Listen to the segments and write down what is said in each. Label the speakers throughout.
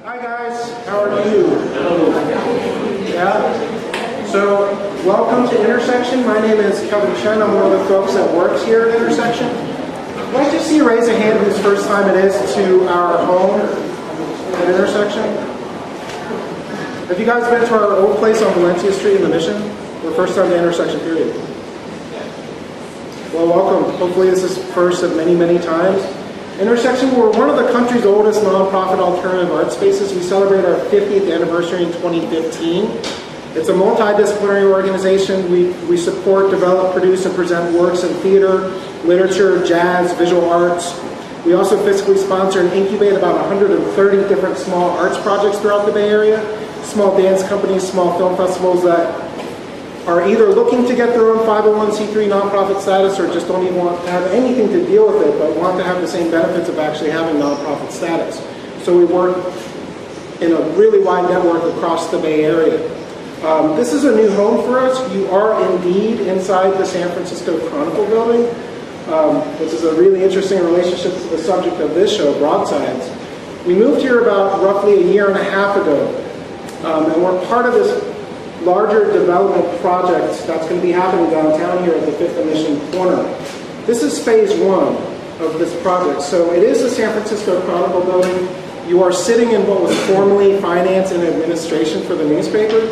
Speaker 1: Hi guys, how are you? Yeah? So, welcome to Intersection. My name is Chen. I'm one of the folks that works here at Intersection. I'd like to see you raise a hand whose first time it is to our home at Intersection. Have you guys been to our old place on Valencia Street in the Mission? Or first time to Intersection, period? Well, welcome. Hopefully this is first of many, many times. Intersection, we're one of the country's oldest nonprofit alternative art spaces. We celebrate our 50th anniversary in 2015. It's a multidisciplinary organization. We support, develop, produce, and present works in theater, literature, jazz, visual arts. We also physically sponsor and incubate about 130 different small arts projects throughout the Bay Area. Small dance companies, small film festivals that are either looking to get their own 501c3 nonprofit status or just don't even want to have anything to deal with it, but want to have the same benefits of actually having nonprofit status. So we work in a really wide network across the Bay Area. This is a new home for us. You are indeed inside the San Francisco Chronicle building, which is a really interesting relationship to the subject of this show, Broadsides. We moved here about roughly a year and a half ago, and we're part of this larger development project that's going to be happening downtown here at the 5th and Mission corner. This is phase one of this project. So it is the San Francisco Chronicle building. You are sitting in what was formerly finance and administration for the newspaper.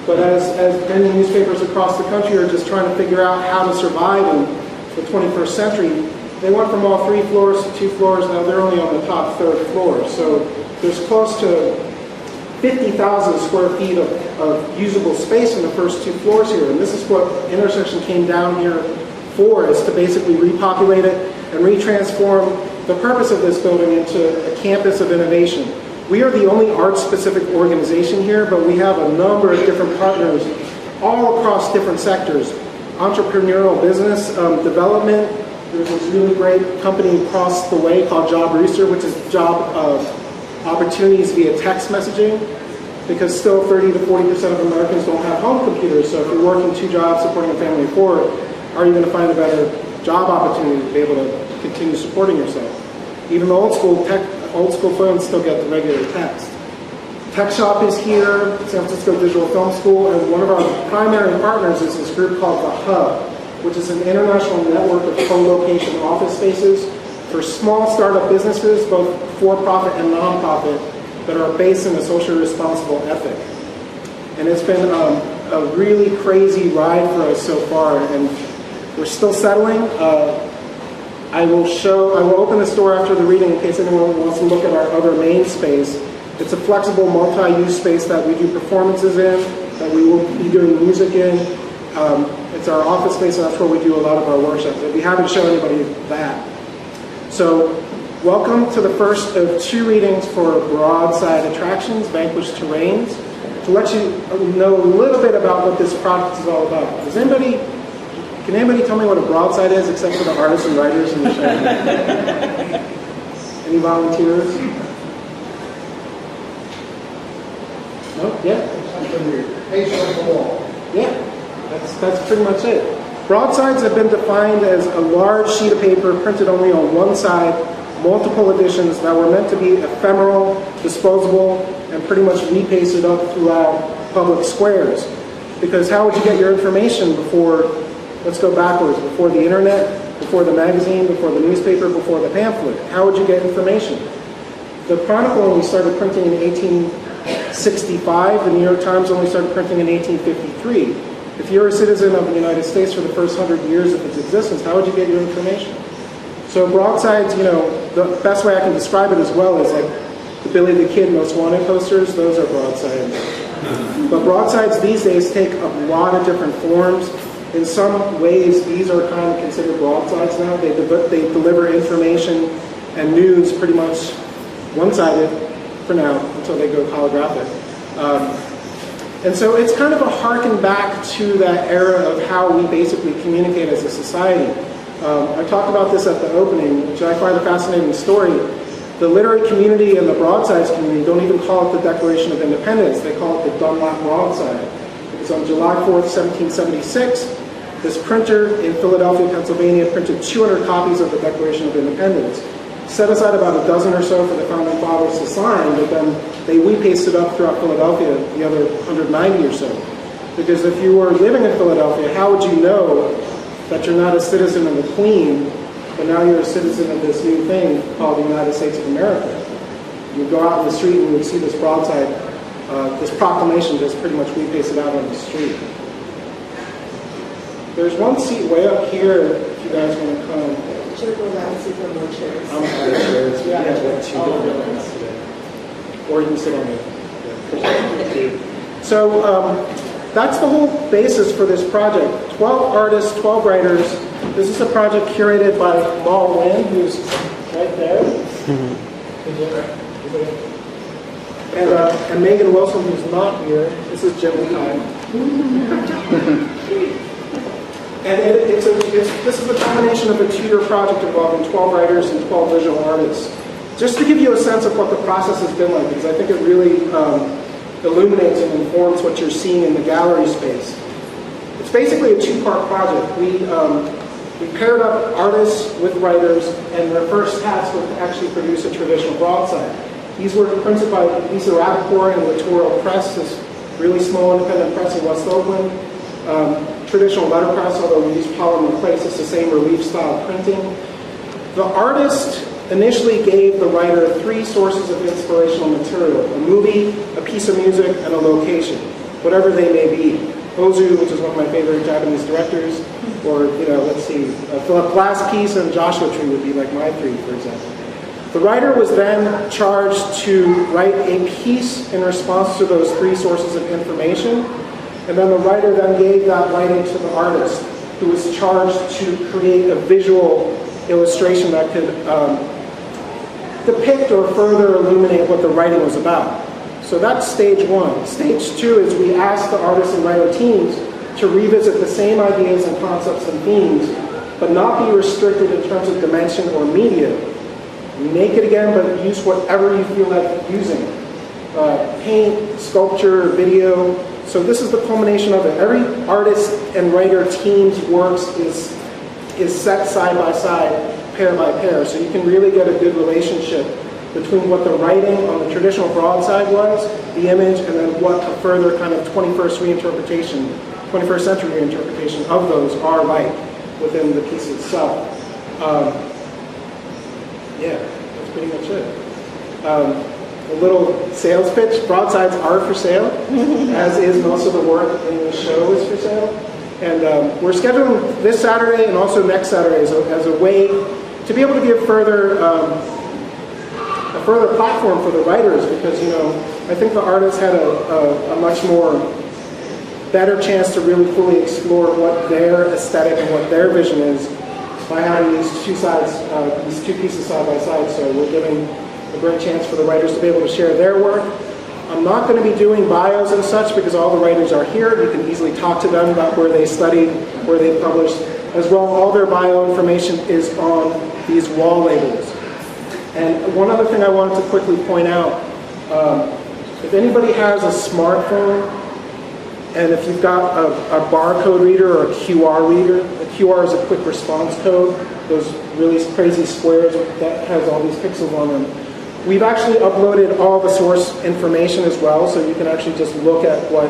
Speaker 1: But as many newspapers across the country are just trying to figure out how to survive in the 21st century, they went from all 3 floors to 2 floors. Now they're only on the top 3rd floor. So there's close to 50,000 square feet of usable space in the first 2 floors here. And this is what Intersection came down here for, is to basically repopulate it and retransform the purpose of this building into a campus of innovation. We are the only art-specific organization here, but we have a number of different partners all across different sectors. Entrepreneurial business development. There's this really great company across the way called Job Rooster, which is job opportunities via text messaging, because still 30 to 40% of Americans don't have home computers. So if you're working 2 jobs supporting a family of 4, are you going to find a better job opportunity to be able to continue supporting yourself? Even the old school phones still get the regular text. Tech Shop is here, San Francisco Digital Film School, and one of our primary partners is this group called The Hub, which is an international network of co-location office spaces for small startup businesses, both for-profit and non-profit, that are based in a socially responsible ethic. And it's been a really crazy ride for us so far, and we're still settling. I will open this door after the reading in case anyone wants to look at our other main space. It's a flexible multi-use space that we do performances in, that we will be doing music in. It's our office space, and that's where we do a lot of our workshops. If we haven't shown anybody that. So, welcome to the first of 2 readings for Broadside Attractions, Vanquished Terrains. To let you know a little bit about what this project is all about. Can anybody tell me what a broadside is, except for the artists and writers in the show? Any volunteers? No? Yeah?
Speaker 2: Page on the wall.
Speaker 1: Yeah, that's pretty much it. Broadsides have been defined as a large sheet of paper printed only on one side, multiple editions that were meant to be ephemeral, disposable, and pretty much repasted up throughout public squares. Because how would you get your information before, let's go backwards, before the internet, before the magazine, before the newspaper, before the pamphlet? How would you get information? The Chronicle only started printing in 1865. The New York Times only started printing in 1853. If you're a citizen of the United States for the first 100 years of its existence, how would you get your information? So Broadsides, the best way I can describe it as well is like the Billy the Kid Most Wanted posters. Those are broadsides. But broadsides these days take a lot of different forms. In some ways, these are kind of considered broadsides now. They deliver information and news pretty much one-sided for now until they go holographic. And so it's kind of a harken back to that era of how we basically communicate as a society. I talked about this at the opening, which I find a fascinating story. The literary community and the Broadsides community don't even call it the Declaration of Independence. They call it the Dunlap Broadside. Because on July 4th, 1776, this printer in Philadelphia, Pennsylvania, printed 200 copies of the Declaration of Independence. set aside about a dozen or so for the founding fathers to sign, but then we pasted up throughout Philadelphia, the other 190 or so. Because if you were living in Philadelphia, how would you know that you're not a citizen of the Queen, but now you're a citizen of this new thing called the United States of America? You go out in the street and you would see this broadside, this proclamation just pretty much we pasted out on the street. There's one seat way up here if you guys want to come.
Speaker 2: Should go down and sit on more chairs.
Speaker 1: I'm out of chairs. We have like 2 different ones today. Or you can sit on it. So that's the whole basis for this project. 12 artists, 12 writers. This is a project curated by Law Lynn, who's right there. And Megan Wilson, who's not here. This is Jim Kine. And this is a combination of a Tutor Project involving 12 writers and 12 visual artists. Just to give you a sense of what the process has been like, because I think it really illuminates and informs what you're seeing in the gallery space. It's basically a 2-part project. We paired up artists with writers, and their first task was to actually produce a traditional broadside. These were printed by Lisa Rappaport and Littoral Press, this really small independent press in West Oakland. Traditional letterpress, although we use polymer plates, it's the same relief style printing. The artist initially gave the writer 3 sources of inspirational material: a movie, a piece of music, and a location, whatever they may be. Ozu, which is one of my favorite Japanese directors, or, let's see, Philip Glass piece and Joshua Tree would be like my 3, for example. The writer was then charged to write a piece in response to those 3 sources of information, and then the writer then gave that writing to the artist, who was charged to create a visual illustration that could depict or further illuminate what the writing was about. So that's stage 1. Stage 2 is we ask the artist and writer teams to revisit the same ideas and concepts and themes, but not be restricted in terms of dimension or media. Make it again, but use whatever you feel like using. Paint, sculpture, video. So this is the culmination of it. Every artist and writer team's works is set side by side, pair by pair, so you can really get a good relationship between what the writing on the traditional broadside was, the image, and then what a further kind of 21st century reinterpretation of those are like within the piece itself. Yeah, that's pretty much it. A little sales pitch: broadsides are for sale, as is most of the work in the show is for sale. And we're scheduling this Saturday and also next Saturday as a way to be able to give a further platform for the writers, because I think the artists had a much more better chance to really fully explore what their aesthetic and what their vision is by having these 2 pieces side by side. So we're giving a great chance for the writers to be able to share their work. I'm not going to be doing bios and such because all the writers are here. You can easily talk to them about where they studied, where they published. As well, all their bio information is on these wall labels. And one other thing I wanted to quickly point out, if anybody has a smartphone, and if you've got a barcode reader or a QR reader, a QR is a quick response code, those really crazy squares that has all these pixels on them. We've actually uploaded all the source information as well, so you can actually just look at what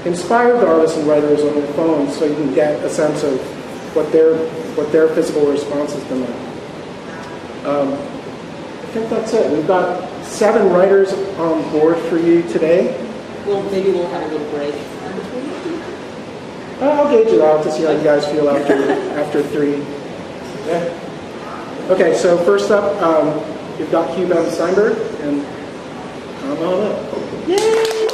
Speaker 1: inspired the artists and writers on their phones, so you can get a sense of what their physical response has been like. I think that's it. We've got 7 writers on board for you today.
Speaker 2: Well, maybe we'll have a little break.
Speaker 1: I'll gauge it out to see how you guys feel after 3. Yeah. Okay, so first up, we've got Hugh Ben Steinberg, and come on up. Yay!